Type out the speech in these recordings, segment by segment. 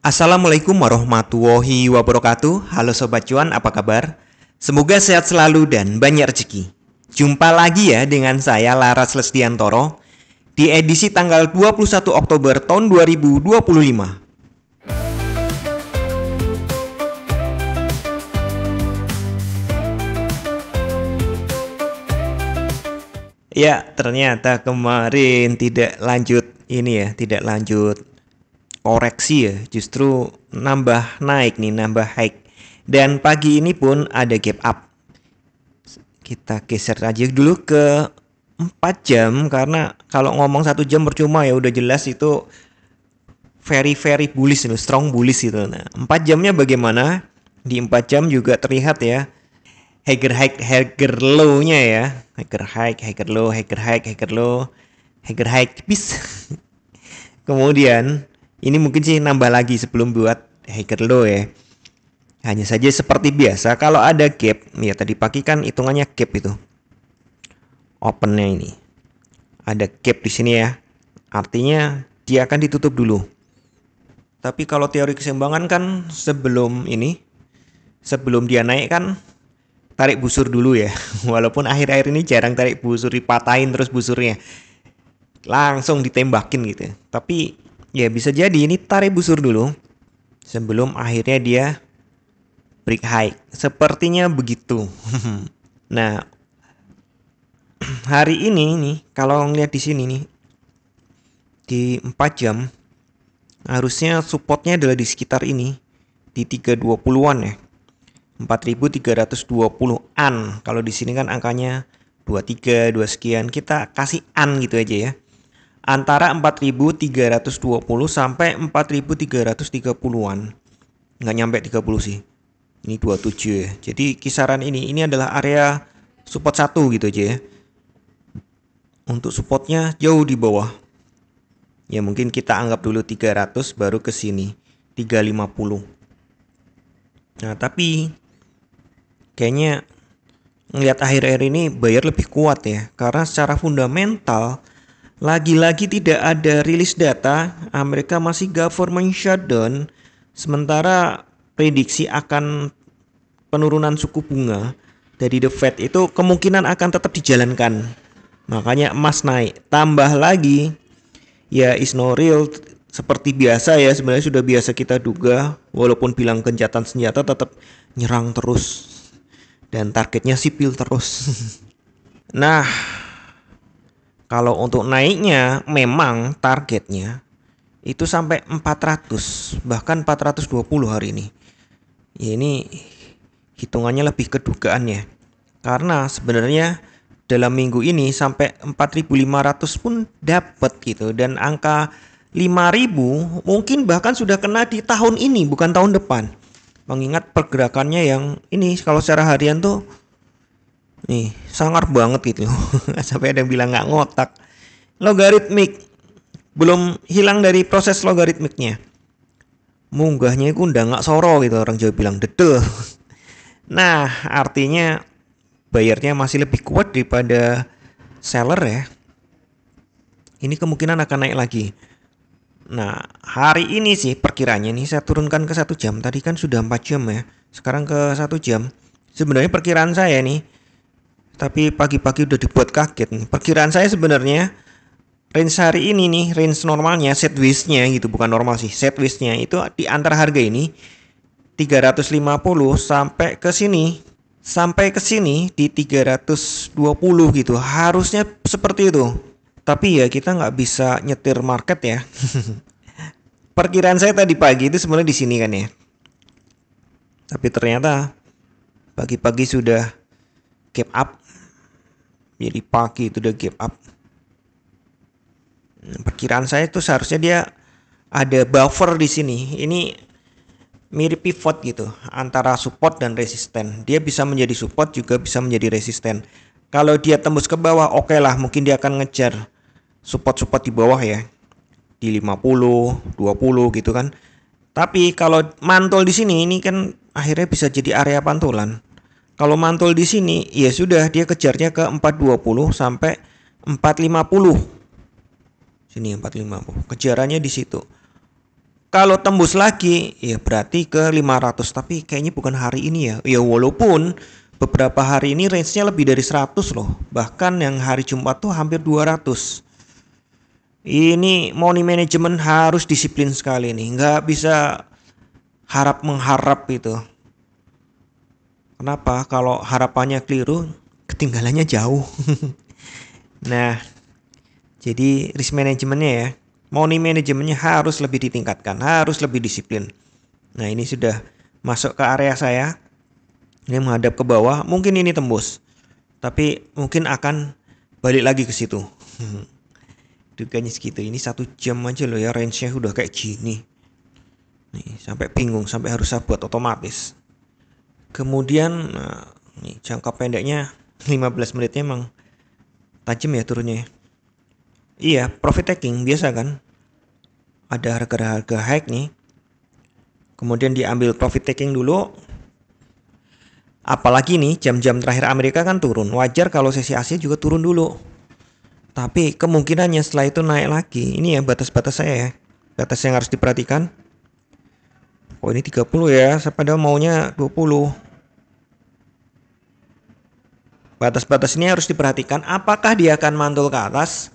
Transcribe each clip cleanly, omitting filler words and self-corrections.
Assalamualaikum warahmatullahi wabarakatuh. Halo Sobat Cuan, apa kabar? Semoga sehat selalu dan banyak rezeki. Jumpa lagi ya dengan saya Laras Lestiantoro di edisi tanggal 21 Oktober tahun 2025. Ya, ternyata kemarin tidak lanjut tidak lanjut koreksi ya, justru nambah naik nih, nambah high. Dan pagi ini pun ada gap up. Kita geser aja dulu ke 4 jam karena kalau ngomong 1 jam percuma ya, udah jelas itu very bullish, strong bullish itu. Nah, 4 jamnya bagaimana? Di 4 jam juga terlihat ya Higher high, higher low-nya ya. Higher high, higher low, higher high, higher low, higher high tipis. Kemudian ini mungkin sih nambah lagi sebelum buat higher low ya. Hanya saja seperti biasa kalau ada gap, ya tadi pagi kan hitungannya gap itu. Opennya ini. Ada gap di sini ya. Artinya dia akan ditutup dulu. Tapi kalau teori keseimbangan kan sebelum dia naik kan tarik busur dulu ya. Walaupun akhir-akhir ini jarang tarik busur, dipatahin terus busurnya, langsung ditembakin gitu. Tapi ya bisa jadi ini tarik busur dulu sebelum akhirnya dia break high. Sepertinya begitu. Nah, hari ini nih kalau ngeliat di sini nih di 4 jam harusnya supportnya adalah di sekitar ini di 320-an ya. 4.320-an. Kalau di sini kan angkanya 23, 2 sekian. Kita kasih an gitu aja ya. Antara 4.320 sampai 4.330-an. Nggak nyampe 30 sih. Ini 27 ya. Jadi kisaran ini adalah area support 1 gitu aja ya. Untuk supportnya jauh di bawah. Ya mungkin kita anggap dulu 300 baru ke sini 350. Nah, tapi kayaknya ngelihat akhir-akhir ini buyer lebih kuat ya, karena secara fundamental lagi-lagi tidak ada rilis data, Amerika masih government shutdown, sementara prediksi akan penurunan suku bunga dari The Fed itu kemungkinan akan tetap dijalankan. Makanya emas naik. Tambah lagi ya is no real seperti biasa ya, sebenarnya sudah biasa kita duga, walaupun bilang gencatan senjata tetap nyerang terus. Dan targetnya sipil terus. Nah, kalau untuk naiknya memang targetnya itu sampai 400, bahkan 420 hari ini. Ya, ini hitungannya lebih ke dugaan ya. Karena sebenarnya dalam minggu ini sampai 4.500 pun dapat gitu, dan angka 5.000 mungkin bahkan sudah kena di tahun ini bukan tahun depan. Mengingat pergerakannya yang ini kalau secara harian tuh nih sangar banget gitu. Sampai ada yang bilang nggak ngotak. Logaritmik. Belum hilang dari proses logaritmiknya. Munggahnya itu udah nggak soro gitu, orang Jawa bilang dedeh. Nah, artinya bayarnya masih lebih kuat daripada seller ya. Ini kemungkinan akan naik lagi. Nah, hari ini sih perkiranya nih saya turunkan ke 1 jam. Tadi kan sudah 4 jam ya. Sekarang ke 1 jam. Sebenarnya perkiraan saya nih, tapi pagi-pagi udah dibuat kaget nih. Perkiraan saya sebenarnya range hari ini nih, range normalnya, sideways-nya gitu, bukan normal sih. Sideways-nya itu di antara harga ini 350 sampai ke sini. Sampai ke sini di 320 gitu. Harusnya seperti itu. Tapi ya kita nggak bisa nyetir market ya. Perkiraan saya tadi pagi itu sebenarnya di sini kan ya. Tapi ternyata pagi-pagi sudah gap up. Jadi pagi itu udah gap up. Perkiraan saya itu seharusnya dia ada buffer di sini. Ini mirip pivot gitu antara support dan resisten. Dia bisa menjadi support juga bisa menjadi resisten. Kalau dia tembus ke bawah, oke lah, mungkin dia akan ngejar support di bawah ya, di 50, 20 gitu kan. Tapi kalau mantul di sini ini kan akhirnya bisa jadi area pantulan. Kalau mantul di sini ya sudah, dia kejarnya ke 420 sampai 450. Sini 450. Kejarannya di situ. Kalau tembus lagi ya berarti ke 500, tapi kayaknya bukan hari ini ya. Ya walaupun beberapa hari ini range-nya lebih dari 100 loh. Bahkan yang hari Jumat tuh hampir 200. Ini money management harus disiplin sekali nih. Nggak bisa harap mengharap gitu. Kenapa? Kalau harapannya keliru, ketinggalannya jauh. Nah, jadi risk manajemennya ya, money manajemennya harus lebih ditingkatkan, harus lebih disiplin. Nah, ini sudah masuk ke area saya. Ini menghadap ke bawah, mungkin ini tembus. Tapi mungkin akan balik lagi ke situ. Duganya segitu. Ini 1 jam aja loh ya, range-nya udah kayak gini. Nih, sampai bingung, sampai harus saya buat otomatis. Kemudian nah, nih, jangka pendeknya 15 menitnya emang tajam ya turunnya. Iya, profit taking biasa kan. Ada harga-harga high nih. Kemudian diambil profit taking dulu. Apalagi nih jam-jam terakhir Amerika kan turun. Wajar kalau sesi Asia juga turun dulu. Tapi kemungkinannya setelah itu naik lagi. Ini ya batas-batas saya ya. Batas yang harus diperhatikan. Oh ini 30 ya. Saya pada maunya 20. Batas-batas ini harus diperhatikan. Apakah dia akan mantul ke atas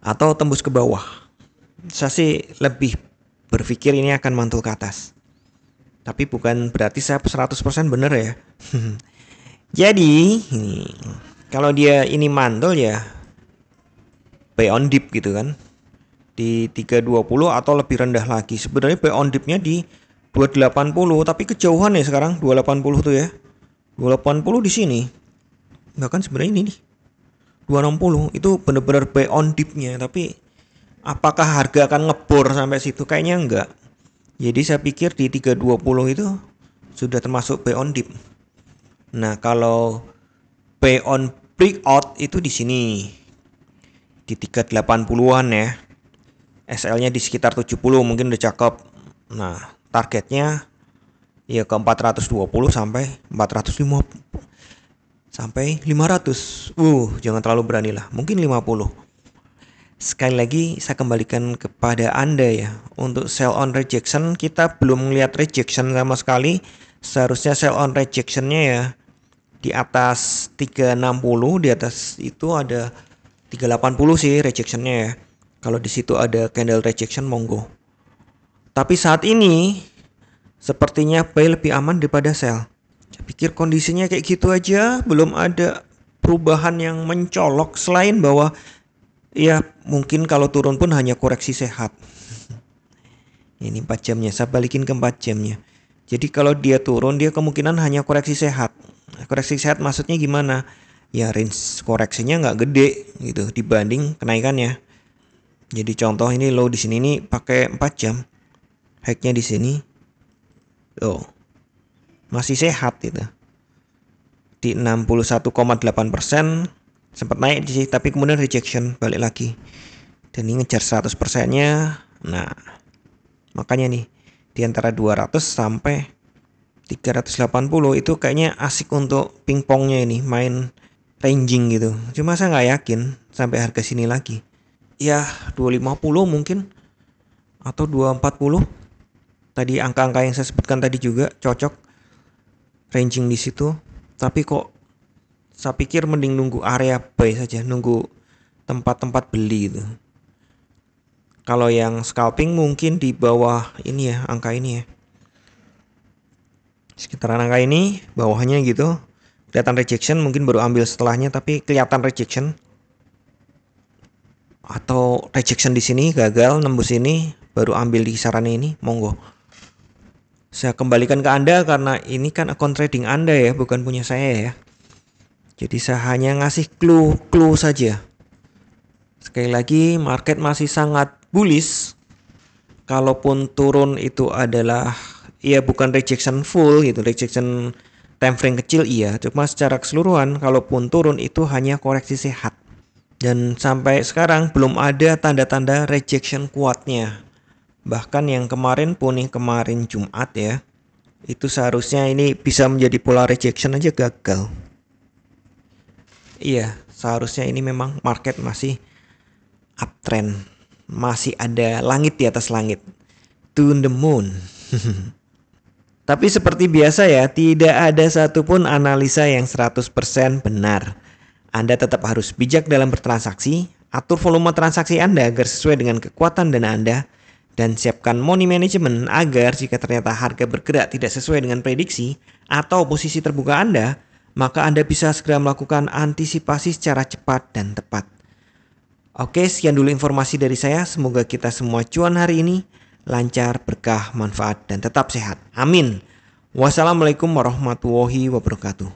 atau tembus ke bawah. Saya sih lebih berpikir ini akan mantul ke atas. Tapi bukan berarti saya 100% benar ya. Jadi kalau dia ini mantul ya buy on dip gitu kan. Di 320 atau lebih rendah lagi. Sebenarnya buy on dipnya di 280 tapi kejauhan ya sekarang 280 tuh ya. 280 di sini. Bahkan sebenarnya ini nih 260 itu benar-benar buy on dipnya, tapi apakah harga akan ngebor sampai situ? Kayaknya enggak. Jadi saya pikir di 320 itu sudah termasuk buy on dip. Nah, kalau buy on breakout itu di sini. Di 380-an ya. SL-nya di sekitar 70 mungkin udah cakep. Nah, targetnya ya ke 420 sampai 450 sampai 500. Jangan terlalu berani lah. Mungkin 50. Sekali lagi saya kembalikan kepada Anda ya. Untuk sell on rejection kita belum melihat rejection sama sekali. Seharusnya sell on rejectionnya ya di atas 360, di atas itu ada 380 sih rejectionnya ya. Kalau di situ ada candle rejection monggo. Tapi saat ini sepertinya buy lebih aman daripada sell. Saya pikir kondisinya kayak gitu aja, belum ada perubahan yang mencolok selain bahwa ya mungkin kalau turun pun hanya koreksi sehat. Ini 4 jamnya, saya balikin ke 4 jamnya. Jadi kalau dia turun dia kemungkinan hanya koreksi sehat. Koreksi sehat maksudnya gimana? Ya range koreksinya nggak gede gitu dibanding kenaikannya. Jadi contoh ini low di sini nih pakai 4 jam. High-nya di sini. Masih sehat gitu. Di 61,8% sempat naik sih tapi kemudian rejection balik lagi. Dan ini ngejar 100%-nya. Nah, makanya nih di antara 200 sampai 380 itu kayaknya asik untuk pingpongnya ini, main ranging gitu. Cuma saya nggak yakin sampai harga sini lagi. Ya 250 mungkin atau 240. Tadi angka-angka yang saya sebutkan tadi juga cocok ranging di situ. Tapi kok saya pikir mending nunggu area buy saja, nunggu tempat-tempat beli gitu. Kalau yang scalping mungkin di bawah ini ya, angka ini ya. Sekitaran angka ini, bawahnya gitu. Kelihatan rejection, mungkin baru ambil setelahnya tapi kelihatan rejection. Atau rejection di sini gagal nembus ini, baru ambil di kisaran ini, monggo. Saya kembalikan ke Anda karena ini kan akun trading Anda ya, bukan punya saya ya. Jadi saya hanya ngasih clue saja. Sekali lagi, market masih sangat bullish. Kalaupun turun itu adalah ya bukan rejection full gitu, rejection time frame kecil iya, cuma secara keseluruhan kalaupun turun itu hanya koreksi sehat. Dan sampai sekarang belum ada tanda-tanda rejection kuatnya. Bahkan yang kemarin pun nih, kemarin Jumat ya, itu seharusnya ini bisa menjadi pola rejection aja gagal. Iya, seharusnya ini memang market masih uptrend, masih ada langit di atas langit. to the moon. Tapi seperti biasa ya, tidak ada satupun analisa yang 100% benar. Anda tetap harus bijak dalam bertransaksi, atur volume transaksi Anda agar sesuai dengan kekuatan dana Anda, dan siapkan money management agar jika ternyata harga bergerak tidak sesuai dengan prediksi atau posisi terbuka Anda, maka Anda bisa segera melakukan antisipasi secara cepat dan tepat. Oke, sekian dulu informasi dari saya. Semoga kita semua cuan hari ini lancar, berkah, manfaat, dan tetap sehat. Amin. Wassalamualaikum warahmatullahi wabarakatuh.